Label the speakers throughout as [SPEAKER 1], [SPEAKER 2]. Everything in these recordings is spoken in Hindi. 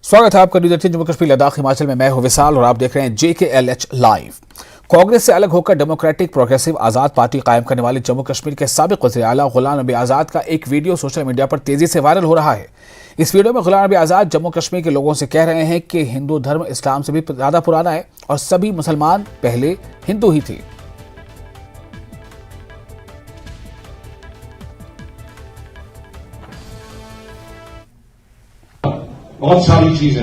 [SPEAKER 1] स्वागत है आपका न्यूज़ 18 जम्मू कश्मीर लद्दाख हिमाचल में। मैं हूं विशाल और आप देख रहे हैं JKLH लाइव। कांग्रेस से अलग होकर डेमोक्रेटिक प्रोग्रेसिव आजाद पार्टी कायम करने वाले जम्मू कश्मीर के साबिक वज़ीर आला गुलाम नबी आजाद का एक वीडियो सोशल मीडिया पर तेजी से वायरल हो रहा है। इस वीडियो में गुलाम नबी आजाद जम्मू कश्मीर के लोगों से कह रहे हैं कि हिंदू धर्म इस्लाम से भी ज्यादा पुराना है और सभी मुसलमान पहले हिंदू ही थे।
[SPEAKER 2] बहुत सारी चीजें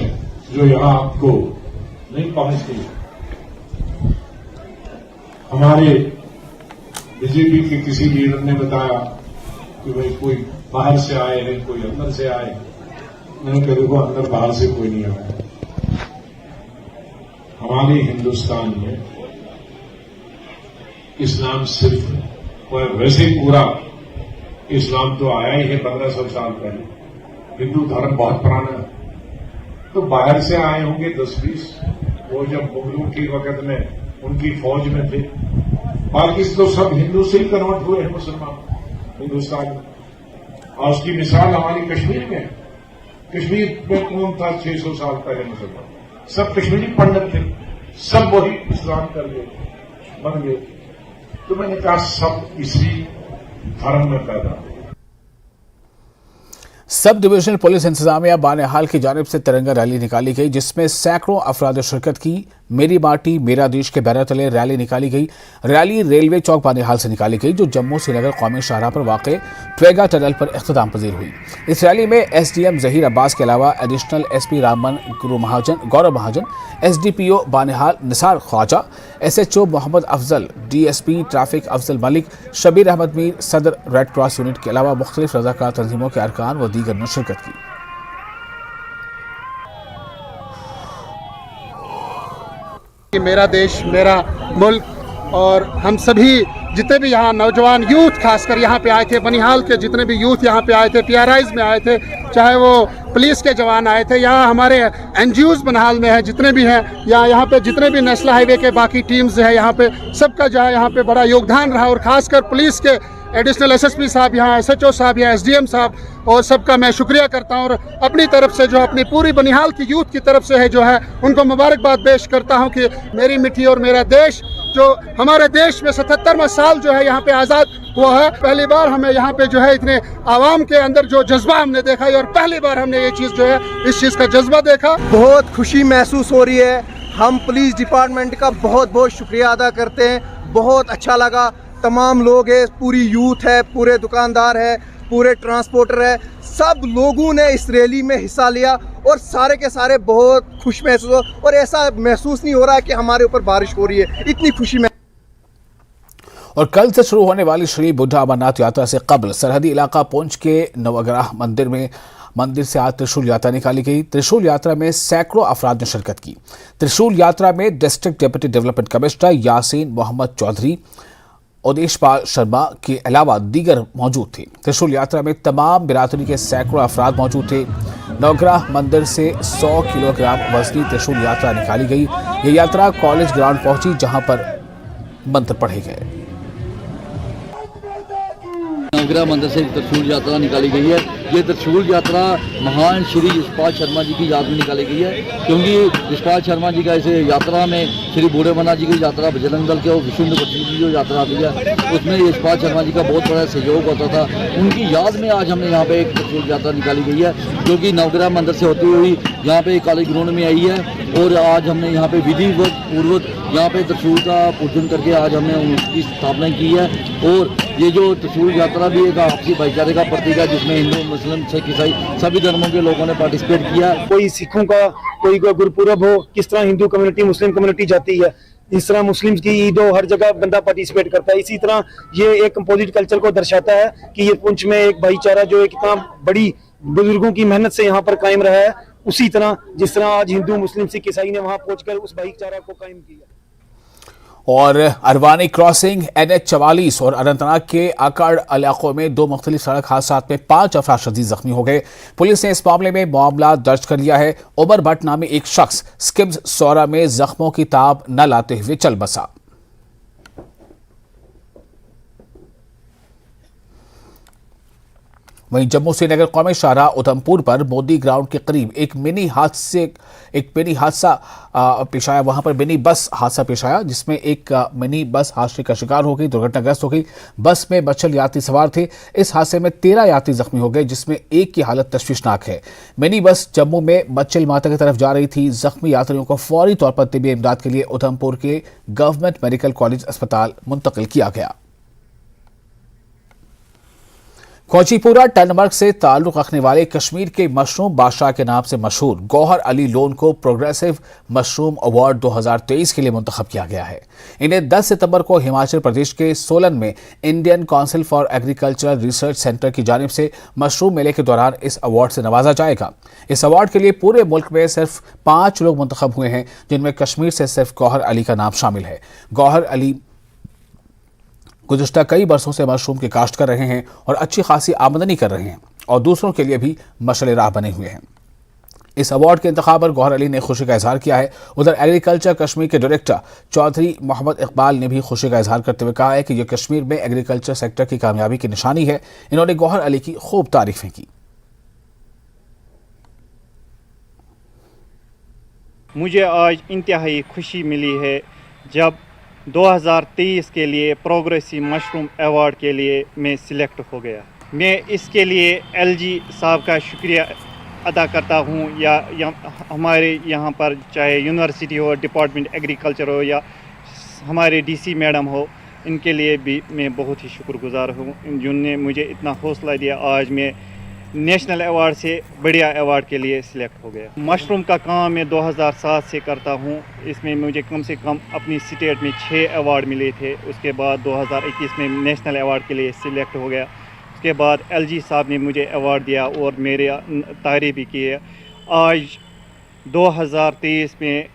[SPEAKER 2] जो यहाँ आपको नहीं पहुंचती। हमारे बीजेपी के किसी लीडर ने बताया कि भाई कोई बाहर से आए हैं, कोई अंदर से आए। मैंने कहा देखो, अंदर बाहर से कोई नहीं आया। हमारे हिंदुस्तान में इस्लाम सिर्फ है, और वैसे पूरा इस्लाम तो आया ही है 1500 साल पहले। हिंदू धर्म बहुत पुराना है। तो बाहर से आए होंगे 10-20, वो जब मुगलों के वक्त में उनकी फौज में थे। बाकी तो सब हिंदू से ही कन्वर्ट हुए हैं मुसलमान हिंदुस्तान में। और उसकी मिसाल हमारी कश्मीर में है। कश्मीर में कौन था 600 साल पहले मुसलमान? सब कश्मीरी पंडित थे, सब वही इस्लाम कर गए, बन गए। तो मैंने कहा सब इसी धर्म में पैदा हुए।
[SPEAKER 1] सब डिविजनल पुलिस इंतजामिया बानेहाल की जानिब से तिरंगा रैली निकाली गई, जिसमें सैकड़ों अफराद ने शिरकत की। मेरी माटी मेरा देश के बैनर तले रैली निकाली गई। रैली रेलवे चौक बानेहाल से निकाली गई, जो जम्मू श्रीनगर कौमी शाहराह पर वाक़ ट्वेगा टनल पर इख्तिताम पजीर हुई। इस रैली में SDM जहीर अब्बास के अलावा additional SP Raman Gaurav Mahajan, SDPO Banihal Nisar Khwaja, SHO Mohammad Afzal, DSP traffic Afzal Malik, Shabir Ahmad Mir, सदर रेड क्रॉस यूनिट के अलावा मुख्तलिफ रज़ाकार तंजीमों के अरकान व दीगर ने शिरकत की।
[SPEAKER 3] मेरा देश मेरा मुल्क, और हम सभी जितने भी यहाँ नौजवान यूथ खासकर यहाँ पे आए थे, बनिहाल के जितने भी यूथ यहाँ पे आए थे, PRIs में आए थे, चाहे वो पुलिस के जवान आए थे, यहाँ हमारे NGOs बनिहाल में है जितने भी हैं, यहाँ पे जितने भी नेशनल हाईवे के बाकी टीम्स हैं, यहाँ पे सबका जो है यहाँ पे बड़ा योगदान रहा। और खासकर पुलिस के एडिशनल SSP साहब, यहाँ SHO साहब, यहाँ SDM साहब, और सबका मैं शुक्रिया करता हूँ। और अपनी तरफ से जो अपनी पूरी बनिहाल की यूथ की तरफ से है जो है उनको मुबारकबाद पेश करता हूँ कि मेरी मिट्टी और मेरा देश, जो हमारे देश में 77वां साल जो है यहाँ पे आज़ाद हुआ है। पहली बार हमें यहाँ पे जो है इतने आवाम के अंदर जो जज्बा हमने देखा है, और पहली बार हमने ये चीज़ जो है इस चीज़ का जज्बा देखा।
[SPEAKER 4] बहुत खुशी महसूस हो रही है। हम पुलिस डिपार्टमेंट का बहुत बहुत शुक्रिया अदा करते हैं। बहुत अच्छा लगा। तमाम लोग हैं, पूरी यूथ है, पूरे दुकानदार है, पूरे ट्रांसपोर्टर है, सब लोगों ने इस रैली में हिस्सा लिया और सारे के सारे बहुत खुश महसूस हो। और ऐसा महसूस नहीं हो रहा है कि हमारे ऊपर बारिश हो रही है, इतनी खुशी में।
[SPEAKER 1] और कल से शुरू होने वाली श्री बुढ़ा अमरनाथ यात्रा से कबल सरहदी इलाका पुंछ के नवग्रह मंदिर से आज त्रिशूल यात्रा निकाली गई। त्रिशूल यात्रा में सैकड़ों अफराद ने शिरकत की। त्रिशूल यात्रा में district deputy development commissioner Yasin Mohammad Chaudhary, Udeshpal Sharma के अलावा दीगर मौजूद थे। त्रिशूल यात्रा में तमाम बिरादरी के सैकड़ों अफराद मौजूद थे। नवग्रह मंदिर से 100 किलोग्राम वजनी त्रिशूल यात्रा निकाली गई। ये यात्रा कॉलेज ग्राउंड पहुंची, जहां पर मंत्र पढ़े गए।
[SPEAKER 5] नवग्रह मंदिर से त्रिशूल यात्रा निकाली गई है। ये त्रिशूल यात्रा महान श्री यशपाल शर्मा जी की याद में निकाली गई है, क्योंकि यशपाल शर्मा जी का ऐसे यात्रा में श्री बूढ़े अमरनाथ जी की यात्रा, बजरंग दल के और विष्णु भट्टी की जो यात्रा आती है, उसमें यशपाल शर्मा जी का बहुत बड़ा सहयोग होता था। उनकी याद में आज हमने यहाँ पे एक त्रिशूल यात्रा निकाली गई है, जो कि नवग्रह मंदिर से होती हुई यहाँ पे कॉलेज ग्राउंड में आई है। और आज हमने यहाँ पे विधिवत पूर्वक यहाँ पे त्रिशूल का पूजन करके आज हमने उसकी स्थापना की है। और ये जो त्रिशूल यात्रा भी एक आपसी भाईचारे का प्रतीक है, जिसमें हिंदू, मुस्लिम, सिख, ईसाई सभी धर्मों के लोगों ने पार्टिसिपेट किया।
[SPEAKER 4] कोई सिखों का कोई गुरुपुरब हो, किस तरह हिंदू कम्युनिटी मुस्लिम कम्युनिटी जाती है, इस तरह मुस्लिम्स की ईद हो, हर जगह बंदा पार्टिसिपेट करता है। इसी तरह ये एक कंपोजिट कल्चर को दर्शाता है कि ये पुंछ में एक भाईचारा जो एक इतना बड़ी बुजुर्गों की मेहनत से यहाँ पर कायम रहा है, उसी तरह जिस तरह आज हिंदू, मुस्लिम, सिख, ईसाई ने वहां पहुंचकर उस भाईचारा को कायम किया।
[SPEAKER 1] और अरवानी क्रॉसिंग, NH44 और अनंतनाग के अकड़ इलाकों में 2 मुख्तलिफ सड़क हादसात में 5 अफराद शदीद जख्मी हो गए। पुलिस ने इस मामले में मामला दर्ज कर लिया है। उमर भट्ट नामी एक शख्स स्किम्स सौरा में जख्मों की ताब न लाते हुए चल बसा। वहीं जम्मू श्रीनगर कौमी शाहराह उधमपुर पर मोदी ग्राउंड के करीब एक मिनी हादसा पेश आया। वहां पर मिनी बस हादसा पेश आया, जिसमें एक मिनी बस हादसे का शिकार हो गई, दुर्घटनाग्रस्त हो गई। बस में बच्चल यात्री सवार थे। इस हादसे में 13 यात्री जख्मी हो गए, जिसमें एक की हालत तशवीशनाक है। मिनी बस जम्मू में बच्चल माता की तरफ जा रही थी। जख्मी यात्रियों को फौरी तौर पर तिब्बी इमदाद के लिए उधमपुर के गवर्नमेंट मेडिकल कॉलेज अस्पताल मुंतकिल किया गया। कोचीपुरा टनमर्ग से ताल्लुक रखने वाले कश्मीर के मशरूम बादशाह के नाम से मशहूर गौहर अली लोन को प्रोग्रेसिव मशरूम अवार्ड 2023 के लिए मुंतखब किया गया है। इन्हें 10 सितंबर को हिमाचल प्रदेश के सोलन में Indian council for agricultural research centre की जानिब से मशरूम मेले के दौरान इस अवार्ड से नवाजा जाएगा। इस अवार्ड के लिए पूरे मुल्क में सिर्फ 5 लोग मुंतखब हुए हैं, जिनमें कश्मीर से सिर्फ गौहर अली का नाम शामिल है। गौहर अली गुज़िश्ता कई बरसों से मशरूम की काश्त कर रहे हैं और अच्छी खासी आमदनी कर रहे हैं और दूसरों के लिए भी मशअल राह बने हुए हैं। इस अवार्ड के इंतखाब पर गौहर अली ने खुशी का इजहार किया है। उधर एग्रीकल्चर कश्मीर के डायरेक्टर चौधरी मोहम्मद इकबाल ने भी खुशी का इजहार करते हुए कहा है कि यह कश्मीर में एग्रीकल्चर सेक्टर की कामयाबी की निशानी है। इन्होंने गौहर अली की खूब तारीफें की।
[SPEAKER 6] मुझे आज इंतहाई खुशी मिली है जब 2023 के लिए प्रोग्रेसिव मशरूम अवार्ड के लिए मैं सिलेक्ट हो गया। मैं इसके लिए एलजी साहब का शुक्रिया अदा करता हूँ या हमारे यहाँ पर चाहे यूनिवर्सिटी हो, डिपार्टमेंट एग्रीकल्चर हो या हमारे डीसी मैडम हो, इनके लिए भी मैं बहुत ही शुक्रगुजार हूँ जिनने मुझे इतना हौसला दिया। आज मैं नेशनल अवार्ड से बढ़िया अवार्ड के लिए सिलेक्ट हो गया। मशरूम का काम मैं 2007 से करता हूँ। इसमें मुझे कम से कम अपनी स्टेट में 6 अवार्ड मिले थे। उसके बाद 2021 में नेशनल अवार्ड के लिए सिलेक्ट हो गया। उसके बाद एलजी साहब ने मुझे अवार्ड दिया और मेरे तारीफ भी की है। आज 2023 में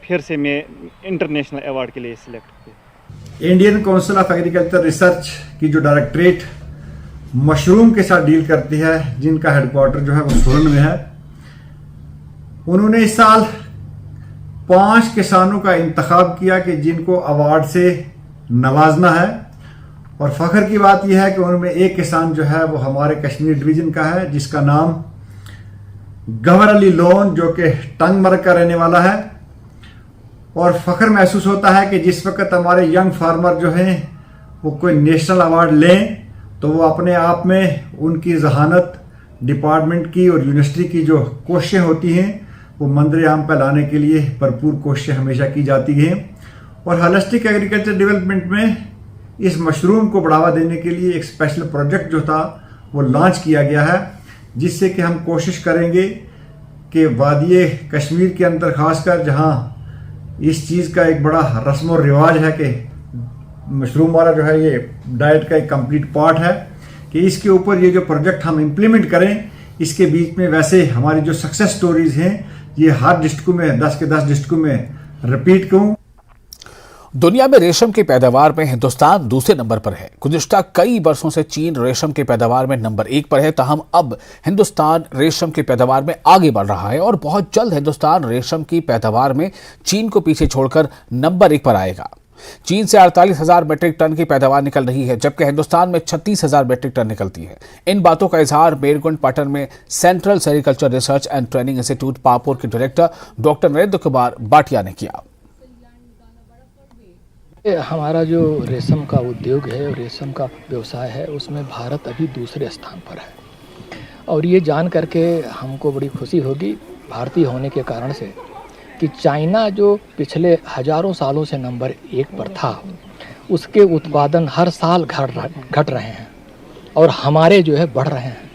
[SPEAKER 6] फिर से मैं इंटरनेशनल अवार्ड के लिए सिलेक्ट हो गया।
[SPEAKER 7] Indian council of agriculture research की जो डायरेक्टरेट मशरूम के साथ डील करती है, जिनका हेडक्वार्टर जो है वो सोलन में है, उन्होंने इस साल 5 किसानों का इंतखाब किया कि जिनको अवार्ड से नवाजना है। और फख्र की बात यह है कि उनमें एक किसान जो है वो हमारे कश्मीर डिवीजन का है, जिसका नाम गौहर अली लोन, जो कि टंगमर्ग का रहने वाला है। और फख्र महसूस होता है कि जिस वक्त हमारे यंग फार्मर जो हैं वो कोई नेशनल अवार्ड लें तो वो अपने आप में उनकी जहानत डिपार्टमेंट की और यूनिवर्सिटी की जो कोशिशें होती हैं वो मंजर आम पर लाने के लिए भरपूर कोशिशें हमेशा की जाती हैं। और होलिस्टिक एग्रीकल्चर डेवलपमेंट में इस मशरूम को बढ़ावा देने के लिए एक स्पेशल प्रोजेक्ट जो था वो लॉन्च किया गया है, जिससे कि हम कोशिश करेंगे कि वादिये कश्मीर के अंदर खासकर जहाँ इस चीज़ का एक बड़ा रस्म और रिवाज है कि मशरूम वाला जो है ये डाइट का एक कंप्लीट पार्ट है, कि इसके ऊपर ये जो प्रोजेक्ट हम इम्प्लीमेंट करें, इसके बीच में वैसे हमारी जो सक्सेस स्टोरीज हैं ये हर डिस्ट्रिक्ट में 10 के 10 डिस्ट्रिक्ट में रिपीट करूं।
[SPEAKER 1] दुनिया में रेशम की पैदावार में हिंदुस्तान दूसरे नंबर पर है। गुज़िश्ता कई बरसों से चीन रेशम की पैदावार में नंबर 1 पर है, ताहम अब हिंदुस्तान रेशम की पैदावार में आगे बढ़ रहा है और बहुत जल्द हिंदुस्तान रेशम की पैदावार में चीन को पीछे छोड़कर नंबर 1 पर आएगा। चीन से 48,000 मीट्रिक टन की पैदावार निकल रही है, जबकि हिंदुस्तान में 36,000 मीट्रिक टन निकलती है। इन बातों का इजहार मेरगुंड पाटन में central sericulture research and training institute Pampore के डायरेक्टर डॉक्टर नरेंद्र कुमार भाटिया ने किया।
[SPEAKER 8] हमारा जो रेशम का उद्योग है और रेशम का व्यवसाय है, उसमें भारत अभी दूसरे स्थान पर है और ये जान करके हमको बड़ी खुशी होगी भारतीय होने के कारण से कि चाइना जो पिछले हजारों सालों से नंबर 1 पर था, उसके उत्पादन हर साल घट रहे हैं और हमारे जो है बढ़ रहे हैं।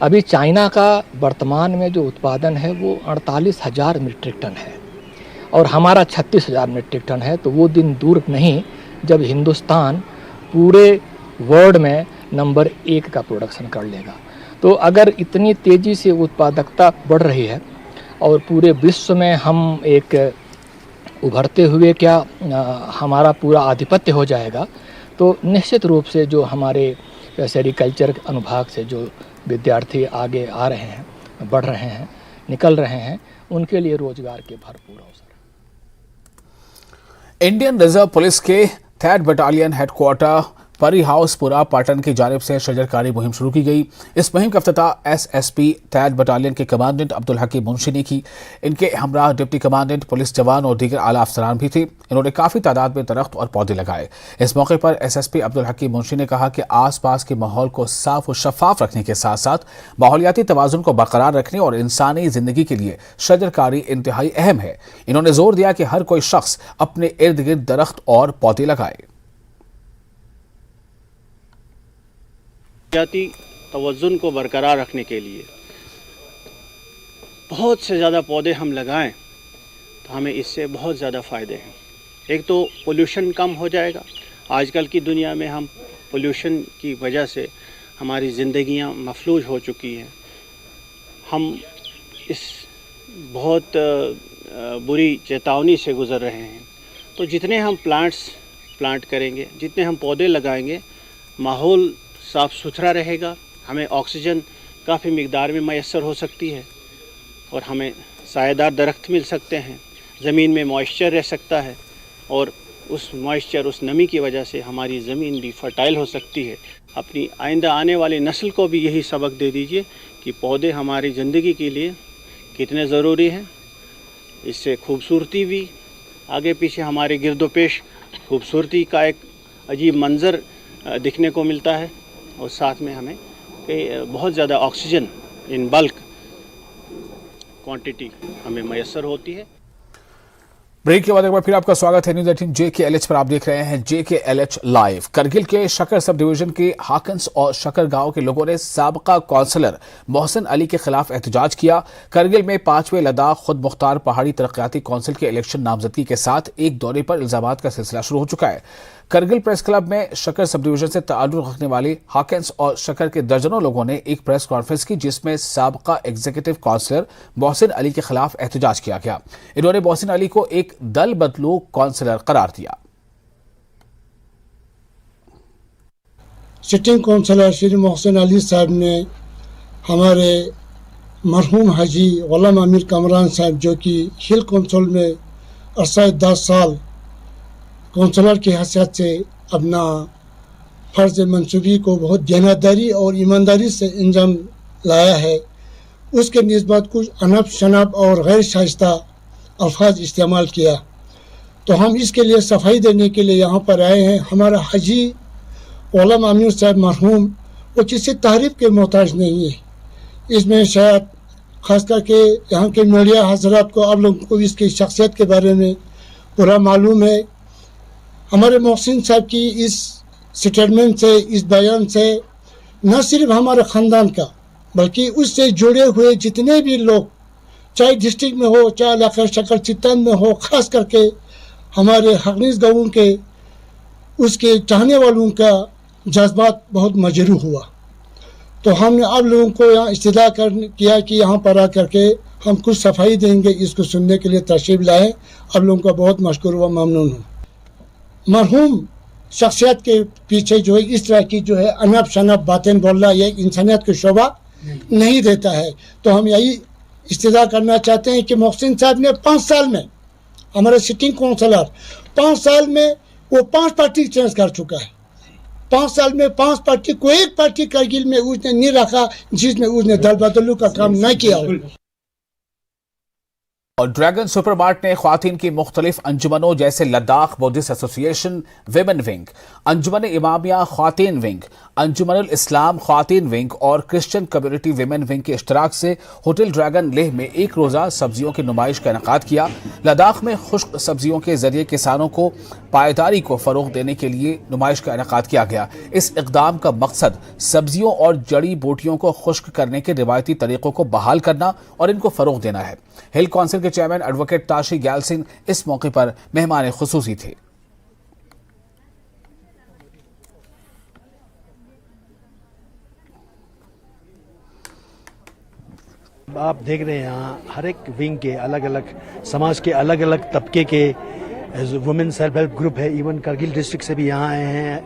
[SPEAKER 8] अभी चाइना का वर्तमान में जो उत्पादन है वो 48,000 मीट्रिक टन है और हमारा 36,000 मीट्रिक टन है। तो वो दिन दूर नहीं जब हिंदुस्तान पूरे वर्ल्ड में नंबर 1 का प्रोडक्शन कर लेगा। तो अगर इतनी तेज़ी से उत्पादकता बढ़ रही है और पूरे विश्व में हम एक उभरते हुए क्या हमारा पूरा आधिपत्य हो जाएगा, तो निश्चित रूप से जो हमारे सेरिकल्चर अनुभाग से जो विद्यार्थी आगे आ रहे हैं, बढ़ रहे हैं, निकल रहे हैं, उनके लिए रोजगार के भरपूर अवसर। इंडियन रिजर्व पुलिस के 3rd बटालियन हेडक्वार्टर
[SPEAKER 1] परी हाउस पुरा पाटन की जानिब से शजरकारी मुहिम शुरू की गई। इस मुहिम का इफ्तिताह SSP तैद बटालियन के कमांडेंट अब्दुल हकीम मुंशी ने की। इनके हमराह डिप्टी कमांडेंट, पुलिस जवान और दीगर आला अफसरान भी थे। इन्होंने काफी तादाद में दरख्त और पौधे लगाए। इस मौके पर SSP अब्दुल हकीम मुंशी ने कहा कि आसपास के माहौल को साफ और शफाफ रखने के साथ साथ माहौलियाती तवाजुन को बरकरार रखने और इंसानी जिंदगी के लिए शजरकारी इंतहाई अहम है। इन्होंने जोर दिया कि हर कोई शख्स अपने इर्द गिर्द दरख्त और पौधे लगाए।
[SPEAKER 9] माहौलियाती तवज़ुन को बरकरार रखने के लिए बहुत से ज़्यादा पौधे हम लगाएं तो हमें इससे बहुत ज़्यादा फ़ायदे हैं। एक तो पोल्यूशन कम हो जाएगा। आजकल की दुनिया में हम पोल्यूशन की वजह से हमारी ज़िंदगियां मफलूज हो चुकी हैं। हम इस बहुत बुरी चेतावनी से गुज़र रहे हैं। तो जितने हम प्लांट करेंगे, जितने हम पौधे लगाएंगे, माहौल साफ़ सुथरा रहेगा, हमें ऑक्सीजन काफ़ी मिक़दार में मैसर हो सकती है और हमें सायेदार दरख्त मिल सकते हैं। ज़मीन में मॉइस्चर रह सकता है और उस मॉइस्चर, उस नमी की वजह से हमारी ज़मीन भी फर्टाइल हो सकती है। अपनी आइंदा आने वाली नस्ल को भी यही सबक दे दीजिए कि पौधे हमारी ज़िंदगी के लिए कितने ज़रूरी हैं। इससे खूबसूरती भी, आगे पीछे हमारे गिरदोपेश खूबसूरती का एक अजीब मंज़र दिखने को मिलता है और साथ में हमें बहुत ज़्यादा ऑक्सीजन इन बल्क क्वांटिटी हमें मैसर होती है।
[SPEAKER 1] ब्रेक के बाद एक बार फिर आपका स्वागत है न्यूज़ 18 JKLH पर। आप देख रहे हैं JKLH लाइव। करगिल के शकर सब डिवीजन के हाकंस और शकर गांव के लोगों ने साबका काउंसलर मोहसिन अली के खिलाफ एहतजाज किया। करगिल में 5वें लद्दाख खुद मुख्तार पहाड़ी तरक्याती काउंसिल के इलेक्शन नामजदगी के साथ एक दौरे पर इल्जामात का सिलसिला शुरू हो चुका है। करगिल प्रेस क्लब में शकर सब डिवीजन से ताल्लुक रखने वाले हाकंस और शकर के दर्जनों लोगों ने एक प्रेस कॉन्फ्रेंस की, जिसमें साबका एग्जीक्यूटिव काउंसलर मोहसिन अली के खिलाफ एहतजाज किया गया। इन्होंने मोहसिन अली को एक दल बदलू काउंसलर करार दिया।
[SPEAKER 10] सिटिंग काउंसलर श्री मोहसिन अली साहब ने हमारे मरहूम हाजी गुलाम अमीर कमरान साहब, जो कि हिल काउंसिल में अरसा 10 साल काउंसलर की हैसियत से अपना फ़र्ज़ मंसूबी को बहुत देनदारी और ईमानदारी से अंजाम लाया है, उसके निस्बत कुछ अनब शनब और गैर शाइस्ता अल्फाज इस्तेमाल किया। तो हम इसके लिए सफाई देने के लिए यहाँ पर आए हैं। हमारा हाजी गुलाम अमीर साहब मरहूम वो किसी तारीफ़ के मोहताज नहीं है। इसमें शायद ख़ास करके यहाँ के मीडिया हज़रात को, आप लोगों को इसकी शख्सियत के बारे में पूरा मालूम है। हमारे मोहसिन साहब की इस स्टेटमेंट से, इस बयान से न सिर्फ हमारे ख़ानदान का बल्कि उससे जुड़े हुए जितने भी लोग, चाहे डिस्ट्रिक्ट में हो, चाहे इलाका शकर चित्तान में हो, ख़ास करके हमारे हकनीस गाँवों के उसके चाहने वालों का जज्बात बहुत मजरूह हुआ। तो हमने आप लोगों को यहाँ इस्तदा किया कि यहाँ पर आ करके हम कुछ सफाई देंगे, इसको सुनने के लिए तशरीफ़ लाए। आप लोगों का बहुत मशकूर व ममनून हूँ। मरहूम शख्सियत के पीछे जो है इस तरह की जो है अनब शनब बातें बोलना, यह इंसानियत की शोभा नहीं देता है। तो हम यही इस्तदा करना चाहते हैं कि मोहसिन साहब ने 5 साल में, हमारे सिटिंग काउंसलर 5 साल में वो 5 पार्टी चेंज कर चुका है। 5 साल में 5 पार्टी, कोई एक पार्टी करगिल में उसने नहीं रखा जिसमें उसने दल बदलू का काम नहीं किया हो।
[SPEAKER 1] और ड्रैगन सुपरमार्ट ने ख्वातीन की मुख्तलिफ अंजुमनों जैसे Ladakh Buddhist association women wing, Anjuman Imamia Khawateen wing, Anjuman Islam Khawateen wing और क्रिश्चियन कम्युनिटी विमेन विंग के इश्तराक से होटल ड्रैगन लेह में एक रोज़ा सब्जियों की नुमाइश का इनेकाद किया। लद्दाख में खुश्क सब्जियों के जरिए किसानों को पायदारी को फ़रोग देने के लिए नुमाइश का इनेकाद किया गया। इस इक़दाम का मकसद सब्जियों और जड़ी बूटियों को खुश्क करने के रिवायती तरीक़ों को बहाल करना और इनको फ़रोग देना है। हिल काउंसिल के चेयरमैन एडवोकेट ताशी ग्याल सिंह इस मौके पर मेहमान खुसूसी थे।
[SPEAKER 11] आप देख रहे हैं यहाँ हर एक विंग के अलग अलग समाज के अलग अलग तबके के वुमेन सेल्फ हेल्प ग्रुप है। इवन करगिल डिस्ट्रिक्ट से भी यहाँ आए हैं,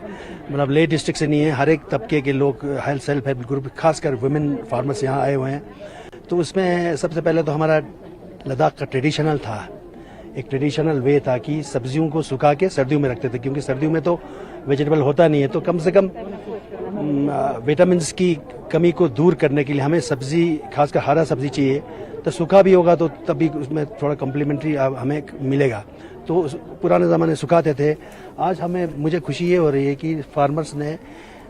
[SPEAKER 11] मतलब ले डिस्ट्रिक्ट से नहीं है, हर एक तबके के लोग हेल्थ सेल्फ हेल्प ग्रुप, खासकर वुमेन फार्मर्स यहाँ आए हुए हैं। तो उसमें सबसे पहले तो हमारा लद्दाख का ट्रेडिशनल था, एक ट्रेडिशनल वे था कि सब्जियों को सुखा के सर्दियों में रखते थे, क्योंकि सर्दियों में तो वेजिटेबल होता नहीं है, तो कम से कम विटामिन की कमी को दूर करने के लिए हमें सब्जी, खासकर हरा सब्जी चाहिए, तो सूखा भी होगा तो तभी उसमें थोड़ा कम्प्लीमेंट्री हमें मिलेगा। तो पुराने ज़माने सुखाते थे। आज मुझे खुशी ये हो रही है कि फार्मर्स ने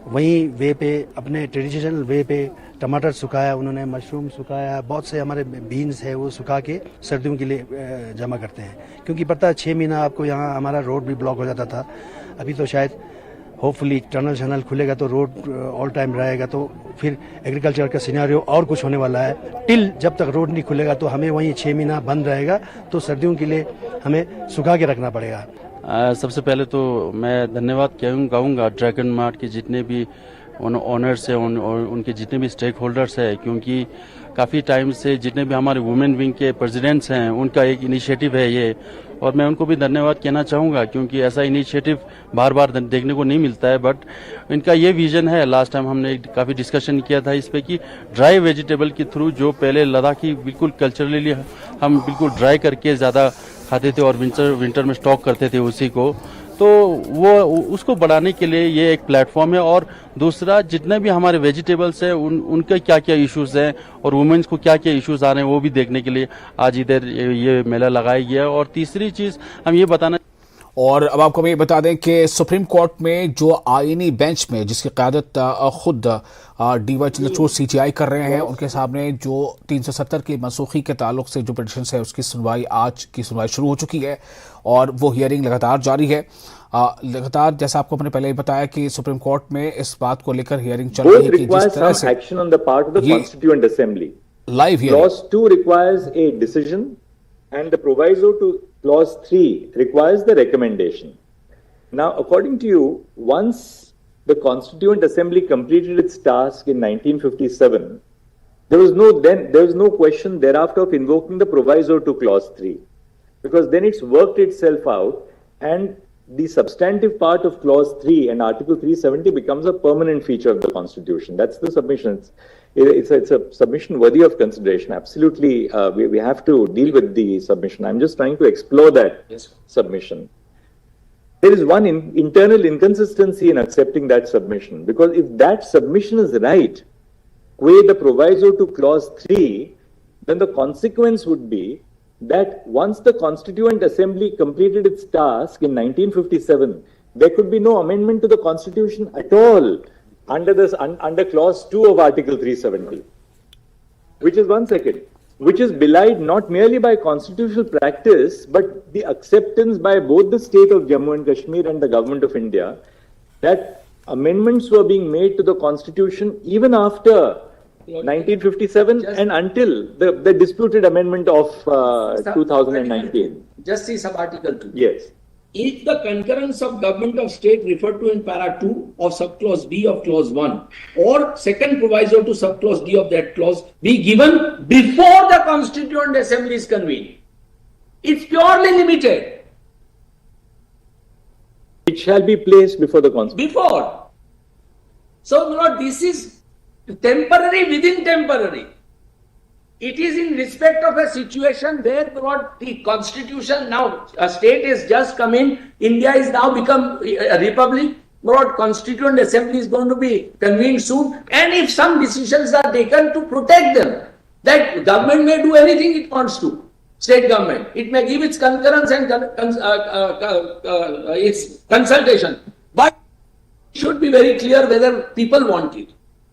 [SPEAKER 11] वहीं वे पे, अपने ट्रेडिशनल वे पे टमाटर सुखाया, उन्होंने मशरूम सुखाया, बहुत से हमारे बीन्स है वो सुखा के सर्दियों के लिए जमा करते हैं। क्योंकि पता है 6 महीना आपको यहाँ हमारा रोड भी ब्लॉक हो जाता था, अभी तो शायद होपफुली टनल खुलेगा तो रोड ऑल टाइम रहेगा, तो फिर एग्रीकल्चर का सिनेरियो और कुछ होने वाला है। टिल जब तक रोड नहीं खुलेगा तो हमें वहीं 6 महीना बंद रहेगा, तो सर्दियों के लिए हमें सुखा के रखना पड़ेगा।
[SPEAKER 12] सबसे पहले तो मैं धन्यवाद कहूँगा ड्रैगन मार्ट के जितने भी ओनर्स हैं और उनके जितने भी स्टेक होल्डर्स हैं, क्योंकि काफ़ी टाइम से जितने भी हमारे वुमेन विंग के प्रेसिडेंट्स हैं उनका एक इनिशिएटिव है ये, और मैं उनको भी धन्यवाद कहना चाहूँगा, क्योंकि ऐसा इनिशिएटिव बार बार देखने को नहीं मिलता है। बट इनका ये विजन है, लास्ट टाइम हमने काफ़ी डिस्कशन किया था इस पे कि ड्राई वेजिटेबल के थ्रू, जो पहले लद्दाखी बिल्कुल कल्चरली हम बिल्कुल ड्राई करके ज़्यादा खाते थे और विंटर में स्टॉक करते थे उसी को, तो वो उसको बढ़ाने के लिए ये एक प्लेटफॉर्म है। और दूसरा, जितने भी हमारे वेजिटेबल्स हैं उनके क्या क्या इश्यूज हैं और वुमेन्स को क्या क्या इश्यूज आ रहे हैं वो भी देखने के लिए आज इधर ये मेला लगाया गया है। और तीसरी चीज़ हम ये बताना,
[SPEAKER 1] और अब आपको मैं ये बता दें कि सुप्रीम कोर्ट में जो आईनी बेंच में जिसकी क़यादत खुद डीवाई चंद्रचूड़ सीजीआई कर रहे हैं, उनके सामने जो 370 की मनसूखी के ताल्लुक से जो पिटीशन है उसकी सुनवाई, आज की सुनवाई शुरू हो चुकी है और वो हियरिंग लगातार जारी है। लगातार जैसा आपको मैंने पहले ही बताया कि सुप्रीम कोर्ट में इस बात को लेकर हियरिंग चल रही है कि जिस तरह से
[SPEAKER 13] action on the part of the constituent assembly,
[SPEAKER 1] live hearing,
[SPEAKER 13] clause 2 requires a decision and the proviso to clause 3 requires the recommendation. Now, according to you, once the Constituent Assembly completed its task in 1957, there was no question thereafter of invoking the proviso to clause 3, because then it's worked itself out and the substantive part of clause 3 and article 370 becomes a permanent feature of the Constitution. That's the submission. It's a submission worthy of consideration. Absolutely, we have to deal with the submission. I'm just trying to explore that submission. There is one internal inconsistency in accepting that submission, because if that submission is right, qua the proviso to clause 3, then the consequence would be that once the Constituent Assembly completed its task in 1957, there could be no amendment to the Constitution at all under clause 2 of article 370, which is belied not merely by constitutional practice but the acceptance by both the state of Jammu and Kashmir and the government of India that amendments were being made to the Constitution even after 1957 and until the disputed amendment of 2019.
[SPEAKER 14] Just see sub-article 2.
[SPEAKER 13] Yes.
[SPEAKER 14] If the concurrence of government of state referred to in para 2 of subclause B of clause 1 or second proviso to subclause D of that clause be given before the Constituent Assembly is convened, it's purely limited.
[SPEAKER 13] It shall be placed before the Constitution.
[SPEAKER 14] Before. So, Lord, this is temporary within temporary. It is in respect of a situation where the Constitution now, a state has just come in, India is now become a republic, Constituent Assembly is going to be convened soon, and if some decisions are taken to protect them, that government may do anything it wants to, state government, it may give its concurrence and its consultation, but it should be very clear whether people want it.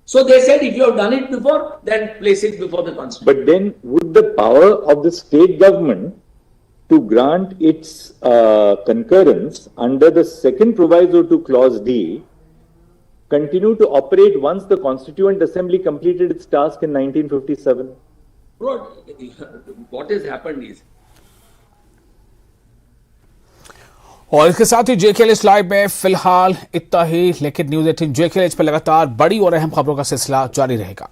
[SPEAKER 14] So they said if you have done it before, then place it before the Constitution.
[SPEAKER 13] But then would the power of the state government to grant its concurrence under the second proviso to clause D continue to operate once the Constituent Assembly completed its task in 1957?
[SPEAKER 14] What has happened is,
[SPEAKER 1] और इसके साथ ही JKLH लाइव में फिलहाल इतना ही, लेकिन न्यूज 18 JKLH पर लगातार बड़ी और अहम खबरों का सिलसिला जारी रहेगा।